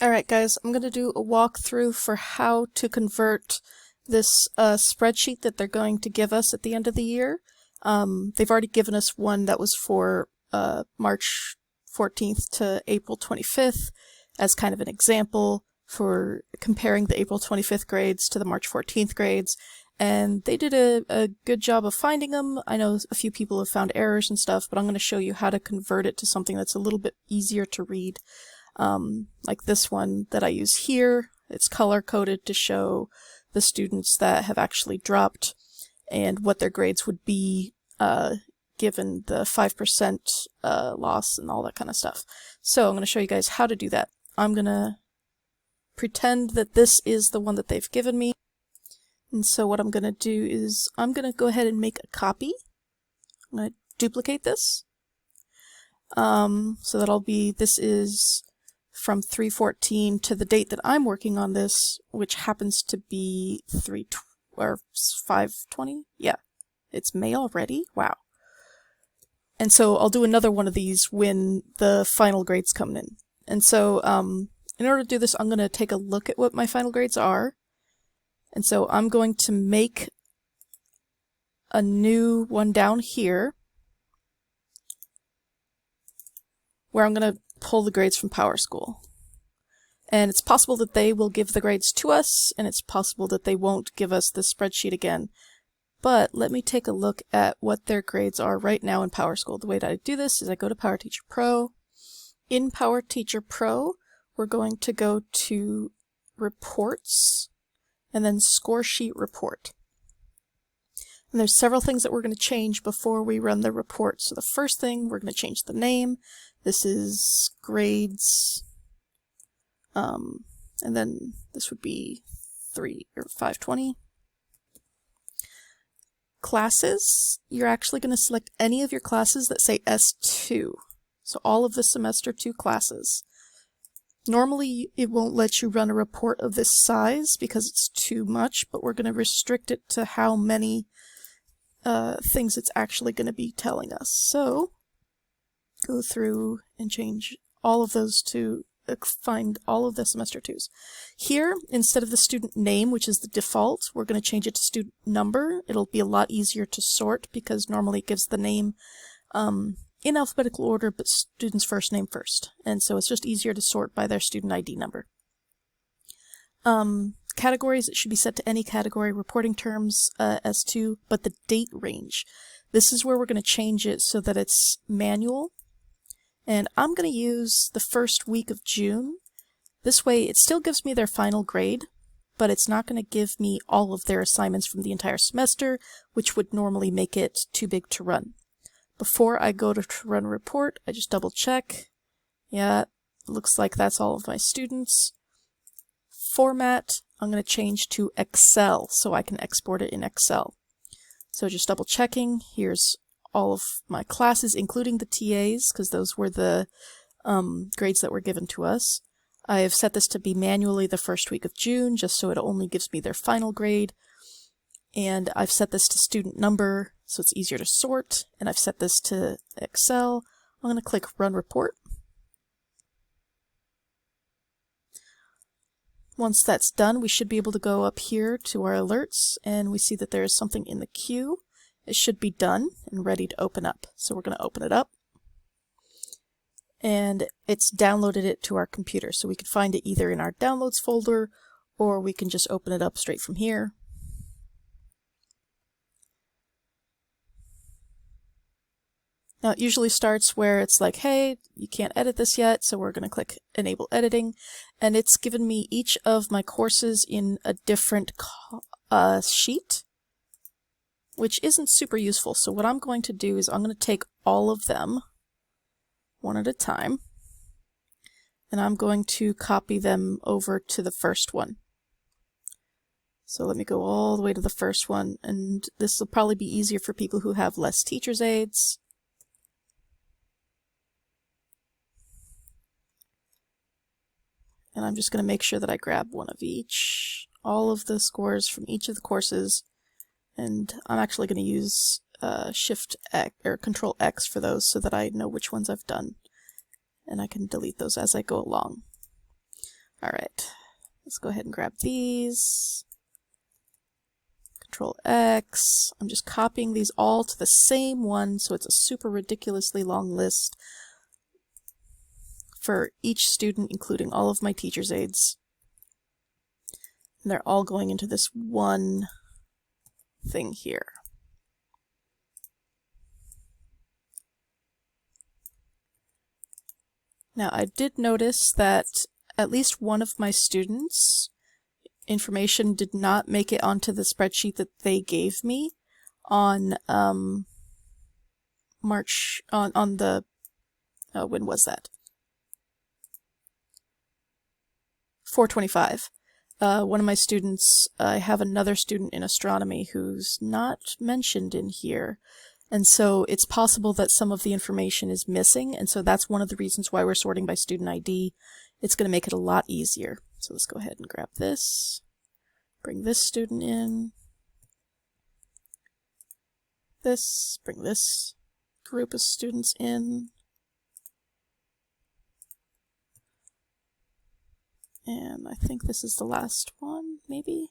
Alright guys, I'm going to do a walkthrough for how to convert this spreadsheet that they're going to give us at the end of the year. They've already given us one that was for March 14th to April 25th as kind of an example for comparing the April 25th grades to the March 14th grades. And they did a good job of finding them. I know a few people have found errors and stuff, but I'm going to show you how to convert it to something that's a little bit easier to read. Like this one that I use here, it's color-coded to show the students that have actually dropped and what their grades would be given the 5% loss and all that kind of stuff. So I'm going to show you guys how to do that. I'm going to pretend that this is the one that they've given me. And so what I'm going to do is I'm going to go ahead and make a copy. I'm going to duplicate this. So that'll be, this is from 3/14 to the date that I'm working on this, which happens to be 5/20. Yeah, it's May already. Wow. And so I'll do another one of these when the final grades come in. And so in order to do this, I'm going to take a look at what my final grades are. And so I'm going to make a new one down here where I'm going to pull the grades from Powerschool. And it's possible that they will give the grades to us, and it's possible that they won't give us the spreadsheet again. But let me take a look at what their grades are right now in Powerschool. The way that I do this is I go to PowerTeacher Pro. In PowerTeacher Pro, we're going to go to Reports, and then Score Sheet Report. And there's several things that we're going to change before we run the report. So the first thing, we're going to change the name. This is grades, and then this would be 5/20. Classes, you're actually going to select any of your classes that say S2. So all of the semester 2 classes. Normally, it won't let you run a report of this size because it's too much, but we're going to restrict it to how many things it's actually going to be telling us. So, go through and change all of those to find all of the semester 2s. Here, instead of the student name, which is the default, we're going to change it to student number. It'll be a lot easier to sort because normally it gives the name in alphabetical order, but student's first name first. And so it's just easier to sort by their student ID number. Categories, it should be set to any category. Reporting terms, S2, but the date range. This is where we're going to change it so that it's manual. And I'm going to use the first week of June. This way, it still gives me their final grade, but it's not going to give me all of their assignments from the entire semester, which would normally make it too big to run. Before I go to run a report, I just double check. Yeah, looks like that's all of my students. Format, I'm going to change to Excel so I can export it in Excel. So just double checking, here's all of my classes, including the TAs, because those were the grades that were given to us. I have set this to be manually the first week of June, just so it only gives me their final grade. And I've set this to student number, so it's easier to sort. And I've set this to Excel. I'm going to click Run Report. Once that's done, we should be able to go up here to our alerts, and we see that there is something in the queue. It should be done and ready to open up. So we're going to open it up. And it's downloaded it to our computer, so we can find it either in our Downloads folder, or we can just open it up straight from here. Now it usually starts where it's like, hey, you can't edit this yet, so we're going to click Enable Editing, and it's given me each of my courses in a different sheet, which isn't super useful. So what I'm going to do is I'm going to take all of them one at a time, and I'm going to copy them over to the first one. So let me go all the way to the first one, and this will probably be easier for people who have less teacher's aides. And I'm just going to make sure that I grab one of each, all of the scores from each of the courses, and I'm actually going to use Shift X or Control X for those so that I know which ones I've done, and I can delete those as I go along. Alright, let's go ahead and grab these. Control X. I'm just copying these all to the same one, so it's a super ridiculously long list for each student, including all of my teacher's aides. And they're all going into this one thing here. Now, I did notice that at least one of my students' information did not make it onto the spreadsheet that they gave me on March, on the, when was that? 4/25. One of my students, I have another student in astronomy who's not mentioned in here. And so it's possible that some of the information is missing, and so that's one of the reasons why we're sorting by student ID. It's going to make it a lot easier. So let's go ahead and grab this, bring this student in, this, bring this group of students in, and I think this is the last one, maybe?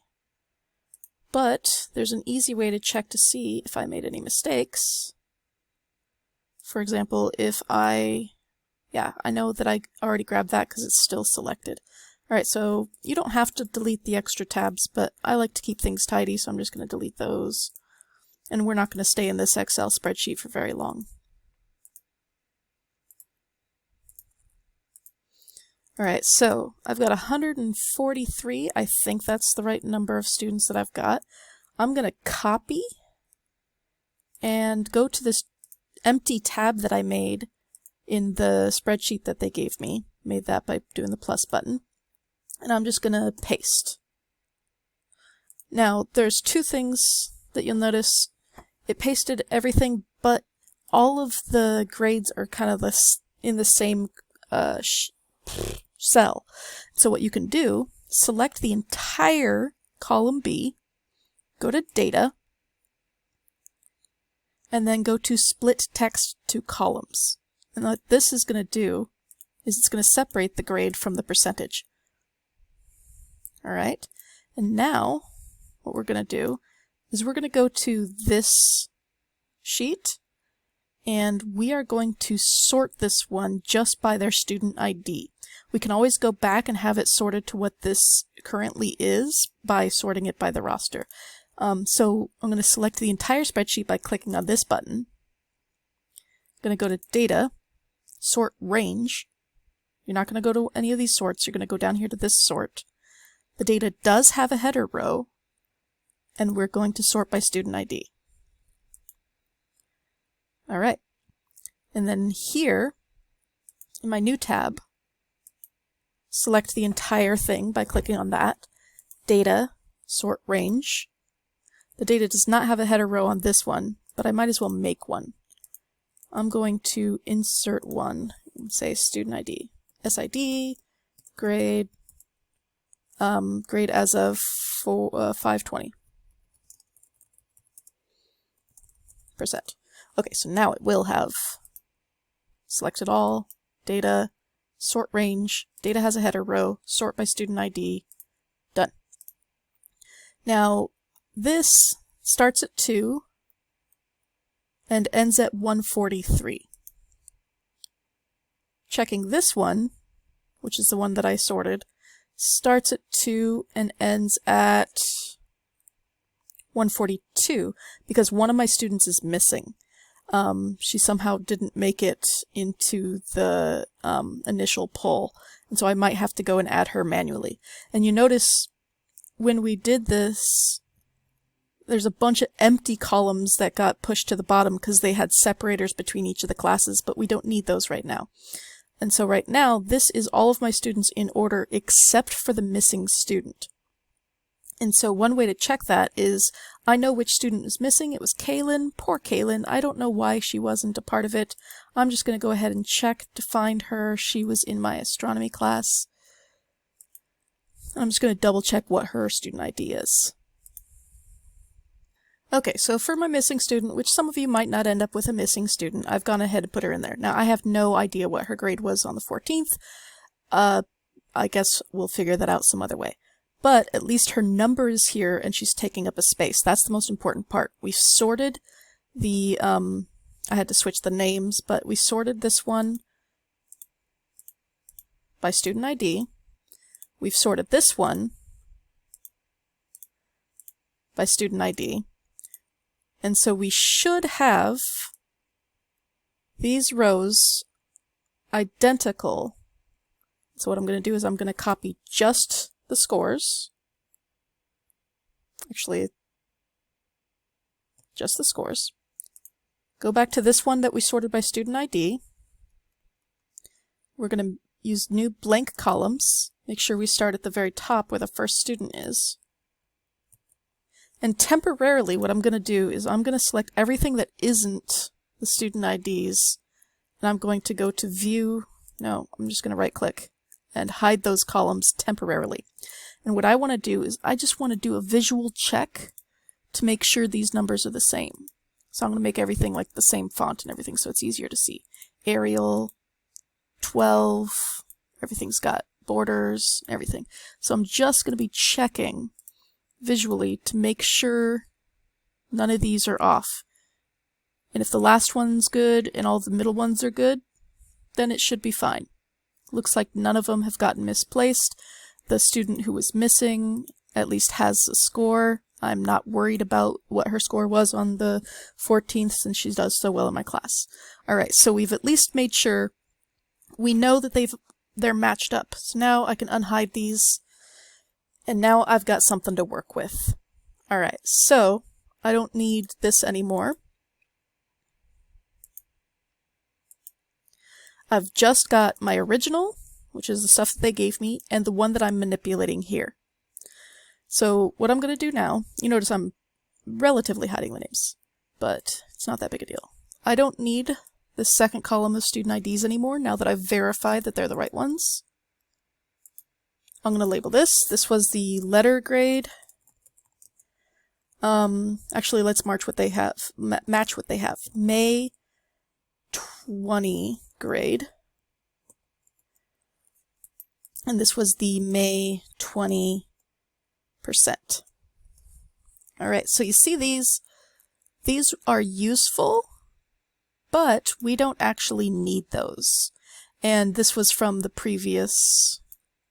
But there's an easy way to check to see if I made any mistakes. For example, if I know that I already grabbed that because it's still selected. Alright, so you don't have to delete the extra tabs, but I like to keep things tidy, so I'm just going to delete those. And we're not going to stay in this Excel spreadsheet for very long. Alright, so I've got 143. I think that's the right number of students that I've got. I'm going to copy and go to this empty tab that I made in the spreadsheet that they gave me. Made that by doing the plus button. And I'm just going to paste. Now, there's two things that you'll notice. It pasted everything, but all of the grades are kind of in the same cell. So what you can do, select the entire column B, go to Data, and then go to Split Text to Columns. And what this is going to do is it's going to separate the grade from the percentage. Alright, and now what we're going to do is we're going to go to this sheet, and we are going to sort this one just by their student ID. We can always go back and have it sorted to what this currently is by sorting it by the roster. So I'm going to select the entire spreadsheet by clicking on this button. I'm going to go to Data, Sort Range. You're not going to go to any of these sorts. You're going to go down here to this sort. The data does have a header row, and we're going to sort by student ID. Alright, and then here, in my new tab, select the entire thing by clicking on that. Data, Sort Range. The data does not have a header row on this one, but I might as well make one. I'm going to insert one, and say student ID. SID, grade, grade as of 5/20%. Okay, so now it will have selected all, data, sort range, data has a header row, sort by student ID, done. Now, this starts at 2 and ends at 143. Checking this one, which is the one that I sorted, starts at 2 and ends at 142 because one of my students is missing. She somehow didn't make it into the initial poll, and so I might have to go and add her manually. And you notice when we did this, there's a bunch of empty columns that got pushed to the bottom because they had separators between each of the classes, but we don't need those right now. And so right now, this is all of my students in order except for the missing student. And so one way to check that is, I know which student is missing. It was Kaylin. Poor Kaylin. I don't know why she wasn't a part of it. I'm just going to go ahead and check to find her. She was in my astronomy class. I'm just going to double check what her student ID is. Okay, so for my missing student, which some of you might not end up with a missing student, I've gone ahead and put her in there. Now, I have no idea what her grade was on the 14th. I guess we'll figure that out some other way. But at least her number is here and she's taking up a space. That's the most important part. We've sorted the, I had to switch the names, but we sorted this one by student ID. We've sorted this one by student ID. And so we should have these rows identical. So what I'm going to do is I'm going to copy just the scores. Actually, just the scores. Go back to this one that we sorted by student ID. We're going to use new blank columns. Make sure we start at the very top where the first student is. And temporarily what I'm going to do is I'm going to select everything that isn't the student IDs, and I'm going to go to View. No, I'm just going to right click and hide those columns temporarily. And what I want to do is I just want to do a visual check to make sure these numbers are the same. So I'm going to make everything like the same font and everything so it's easier to see. Arial, 12, everything's got borders, everything. So I'm just going to be checking visually to make sure none of these are off. And if the last one's good and all the middle ones are good, then it should be fine. Looks like none of them have gotten misplaced. The student who was missing at least has a score. I'm not worried about what her score was on the 14th since she does so well in my class. Alright, so we've at least made sure we know that they're matched up. So now I can unhide these, and now I've got something to work with. Alright, so I don't need this anymore. I've just got my original, which is the stuff that they gave me, and the one that I'm manipulating here. So what I'm going to do now, you notice I'm relatively hiding the names, but it's not that big a deal. I don't need the second column of student IDs anymore now that I've verified that they're the right ones. I'm going to label this. This was the letter grade. Actually, let's match what they have. May 20 grade. And this was the May 20%. Alright, so you see these are useful, but we don't actually need those. And this was from the previous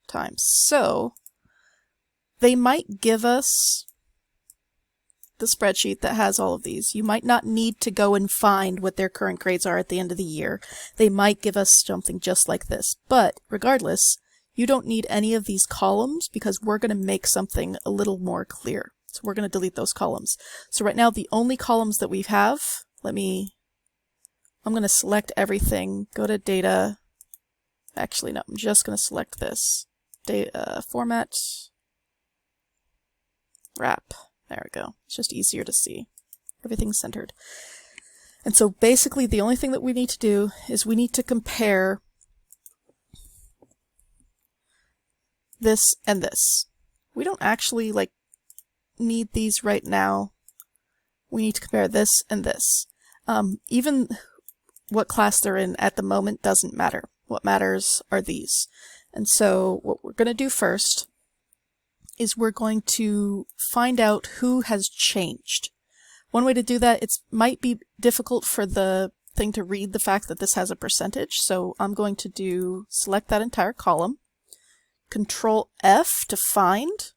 times. So they might give us the spreadsheet that has all of these. You might not need to go and find what their current grades are at the end of the year. They might give us something just like this. But regardless, you don't need any of these columns because we're going to make something a little more clear. So we're going to delete those columns. So right now the only columns that we have, I'm going to select everything, go to data. Actually, no, I'm just going to select this. Data, format, wrap. There we go. It's just easier to see. Everything's centered. And so basically the only thing that we need to do is we need to compare this and this. We don't actually need these right now. We need to compare this and this. Even what class they're in at the moment doesn't matter. What matters are these. And so what we're going to do first is we're going to find out who has changed. One way to do that, it might be difficult for the thing to read the fact that this has a percentage, so I'm going to select that entire column, Control F to find,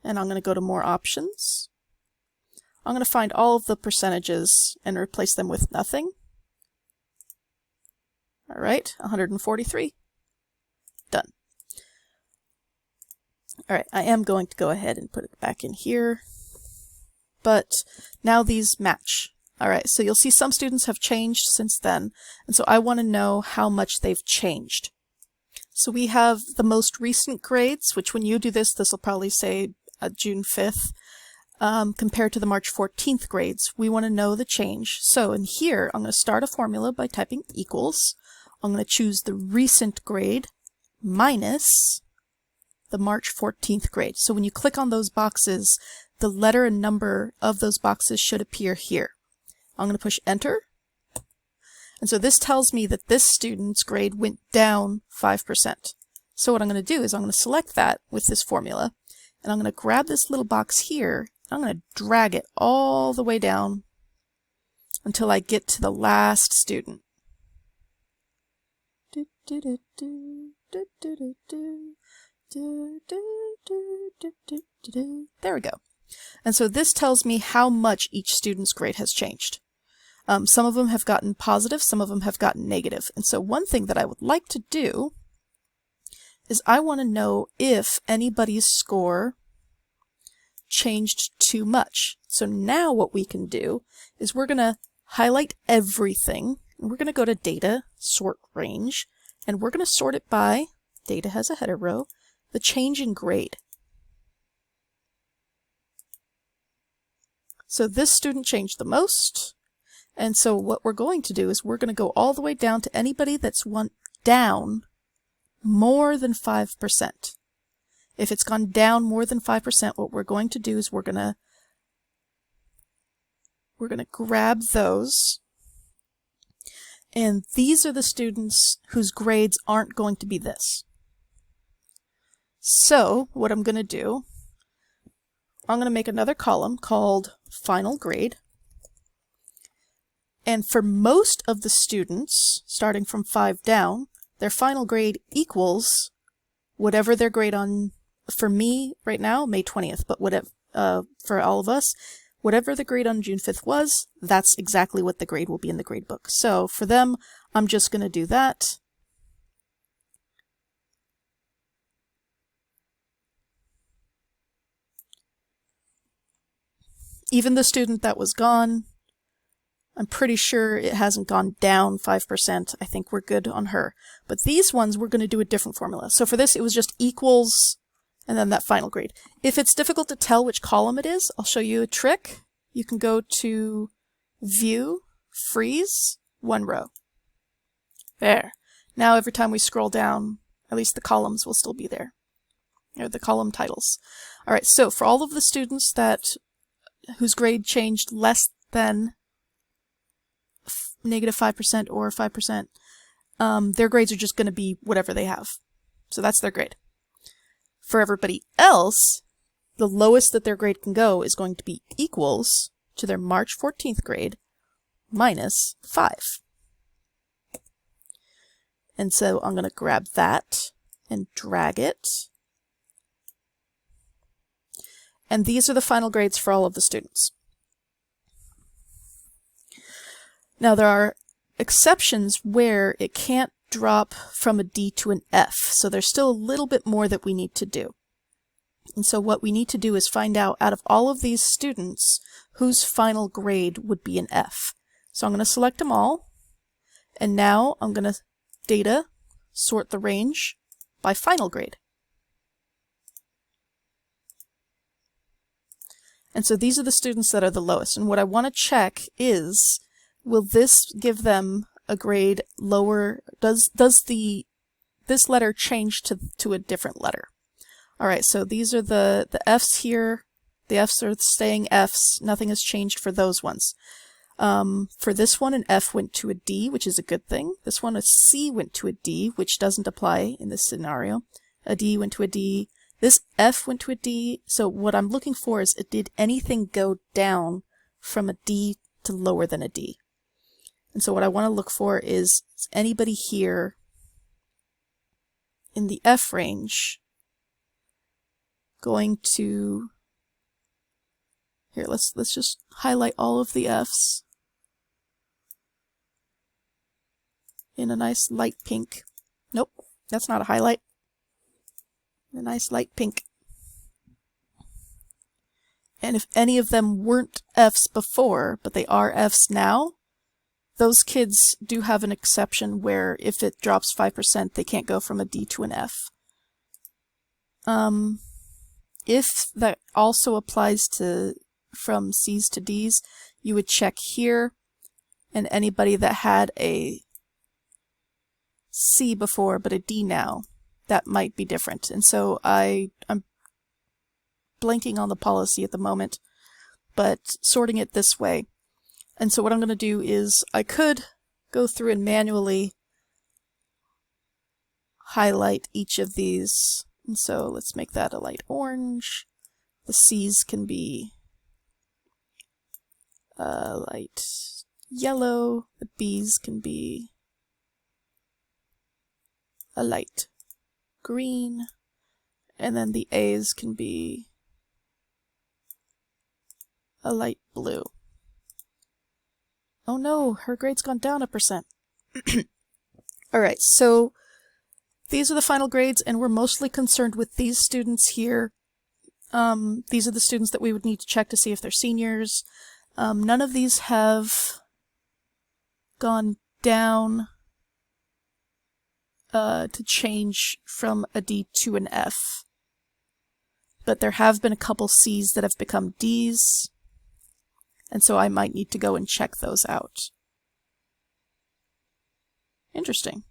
and I'm going to go to more options. I'm going to find all of the percentages and replace them with nothing. Alright, 143. Done. Alright, I am going to go ahead and put it back in here. But now these match. Alright, so you'll see some students have changed since then, and so I want to know how much they've changed. So we have the most recent grades, which when you do this will probably say June 5th, compared to the March 14th grades. We want to know the change. So in here, I'm going to start a formula by typing equals. I'm going to choose the recent grade minus the March 14th grade. So when you click on those boxes, the letter and number of those boxes should appear here. I'm going to push enter. And so this tells me that this student's grade went down 5%. So what I'm going to do is I'm going to select that with this formula, and I'm going to grab this little box here, and I'm going to drag it all the way down until I get to the last student. There we go. And so this tells me how much each student's grade has changed. Some of them have gotten positive, some of them have gotten negative. And so one thing that I would like to do is I want to know if anybody's score changed too much. So now what we can do is we're going to highlight everything, and we're going to go to Data, Sort Range, and we're going to sort it by, Data has a header row, the change in grade. So this student changed the most, and so what we're going to do is we're going to go all the way down to anybody that's down more than 5%. If it's gone down more than 5%, what we're going to do is we're going to grab those, and these are the students whose grades aren't going to be this. So what I'm going to do, I'm going to make another column called Final Grade, and for most of the students, starting from 5 down, their final grade equals whatever their grade on, for me right now, May 20th, but whatever, for all of us, whatever the grade on June 5th was, that's exactly what the grade will be in the grade book. So for them, I'm just going to do that. Even the student that was gone, I'm pretty sure it hasn't gone down 5%. I think we're good on her. But these ones, we're going to do a different formula. So for this, it was just equals, and then that final grade. If it's difficult to tell which column it is, I'll show you a trick. You can go to View, Freeze, one row. There. Now every time we scroll down, at least the columns will still be there. Or the column titles. Alright, so for all of the students whose grade changed less than negative 5% or 5%, their grades are just going to be whatever they have. So that's their grade. For everybody else, the lowest that their grade can go is going to be equals to their March 14th grade minus 5. And so I'm going to grab that and drag it. And these are the final grades for all of the students. Now there are exceptions where it can't drop from a D to an F, so there's still a little bit more that we need to do. And so what we need to do is find out of all of these students whose final grade would be an F. So I'm going to select them all, and now I'm going to Data, Sort the Range by final grade. And so these are the students that are the lowest, and what I want to check is, will this give them a grade lower? Does this letter change to a different letter? Alright, so these are the Fs here. The Fs are staying Fs. Nothing has changed for those ones. For this one, an F went to a D, which is a good thing. This one, a C went to a D, which doesn't apply in this scenario. A D went to a D. This F went to a D. So what I'm looking for is, did anything go down from a D to lower than a D? And so what I want to look for is anybody here in the F range going to, here, let's just highlight all of the Fs in a nice light pink. Nope, that's not a highlight. A nice light pink. And if any of them weren't Fs before, but they are Fs now, those kids do have an exception where if it drops 5%, they can't go from a D to an F. If that also applies to from C's to D's, you would check here, and anybody that had a C before but a D now, that might be different. And so I'm blanking on the policy at the moment, but sorting it this way. And so what I'm going to do is I could go through and manually highlight each of these. And so let's make that a light orange. The C's can be light yellow. The B's can be a light green. And then the A's can be a light blue. Oh no, her grade's gone down 1%. Alright, so these are the final grades, and we're mostly concerned with these students here. These are the students that we would need to check to see if they're seniors. None of these have gone down to change from a D to an F. But there have been a couple C's that have become D's, and so I might need to go and check those out. Interesting.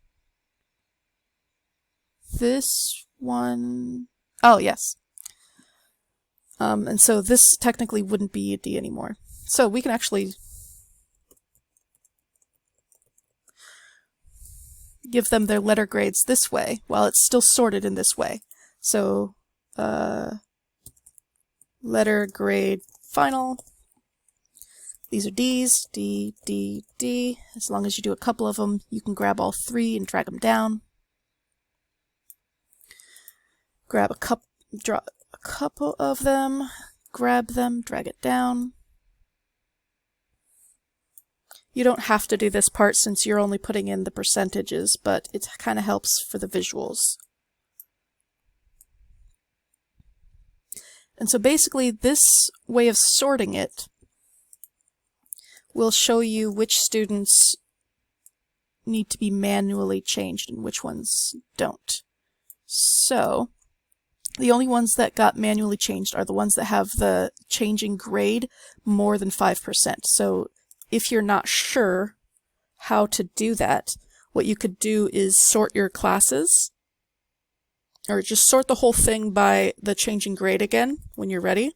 This one... oh, yes. And so this technically wouldn't be a D anymore. So we can actually give them their letter grades this way, while it's still sorted in this way. So, letter grade final. These are D's, D, D, D. As long as you do a couple of them, you can grab all three and drag them down. Grab draw a couple of them, grab them, drag it down. You don't have to do this part since you're only putting in the percentages, but it kind of helps for the visuals. And so basically this way of sorting it will show you which students need to be manually changed and which ones don't. So the only ones that got manually changed are the ones that have the changing grade more than 5%. So if you're not sure how to do that, what you could do is sort your classes, or just sort the whole thing by the changing grade again when you're ready.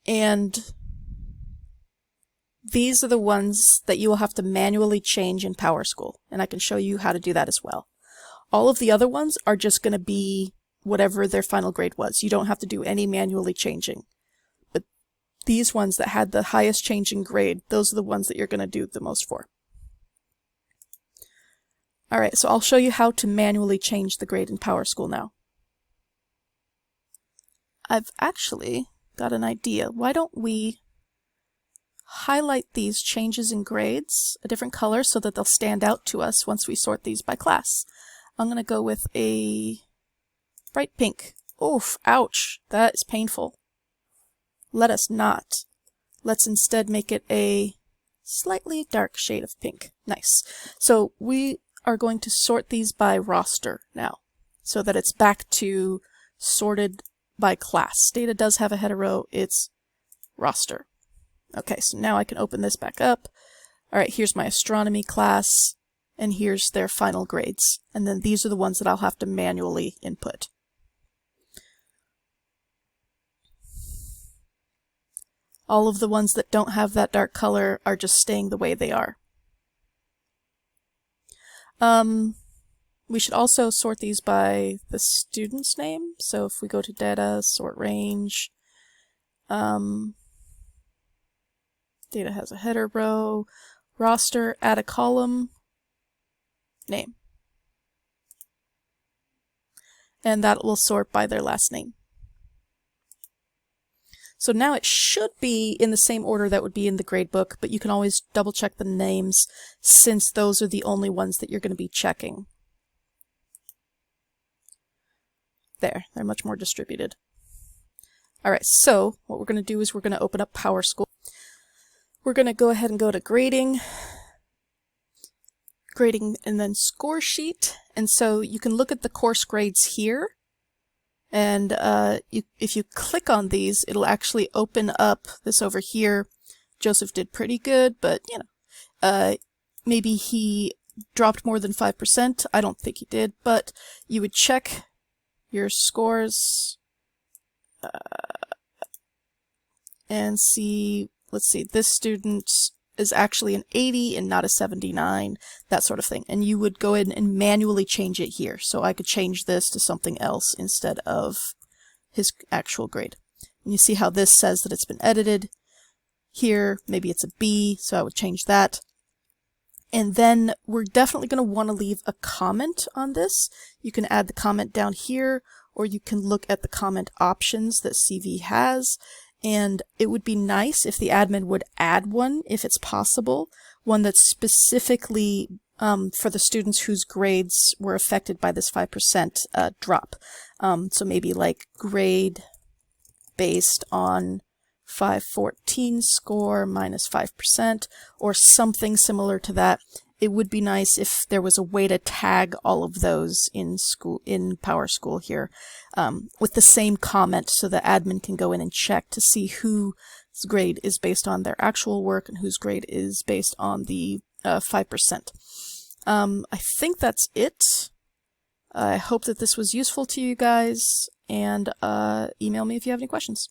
And these are the ones that you will have to manually change in Powerschool, and I can show you how to do that as well. All of the other ones are just going to be whatever their final grade was. You don't have to do any manually changing. But these ones that had the highest changing grade, those are the ones that you're going to do the most for. Alright, so I'll show you how to manually change the grade in Powerschool now. I've actually got an idea. Why don't we highlight these changes in grades a different color so that they'll stand out to us once we sort these by class. I'm going to go with a bright pink. Oof, ouch, that is painful. Let us not. Let's instead make it a slightly dark shade of pink. Nice. So we are going to sort these by roster now, so that it's back to sorted by class. Data does have a header row, it's roster. Okay, so now I can open this back up. Alright, here's my astronomy class, and here's their final grades. And then these are the ones that I'll have to manually input. All of the ones that don't have that dark color are just staying the way they are. We should also sort these by the student's name. So if we go to data, sort range, data has a header row, roster, add a column, name. And that will sort by their last name. So now it should be in the same order that would be in the gradebook, but you can always double check the names since those are the only ones that you're going to be checking. There, they're much more distributed. Alright, so what we're going to do is we're going to open up Powerschool. We're going to go ahead and go to grading, and then score sheet. And so you can look at the course grades here. And if you click on these, it'll actually open up this over here. Joseph did pretty good, but, you know, maybe he dropped more than 5%. I don't think he did, but you would check your scores and see, let's see, this student is actually an 80 and not a 79, that sort of thing. And you would go in and manually change it here. So I could change this to something else instead of his actual grade. And you see how this says that it's been edited. Here, maybe it's a B, so I would change that. And then we're definitely going to want to leave a comment on this. You can add the comment down here, or you can look at the comment options that CV has. And it would be nice if the admin would add one, if it's possible, one that's specifically for the students whose grades were affected by this 5% drop. So maybe like grade based on 514 score minus 5%, or something similar to that. It would be nice if there was a way to tag all of those in Powerschool here with the same comment, so the admin can go in and check to see whose grade is based on their actual work and whose grade is based on the 5%. I think that's it. I hope that this was useful to you guys, and email me if you have any questions.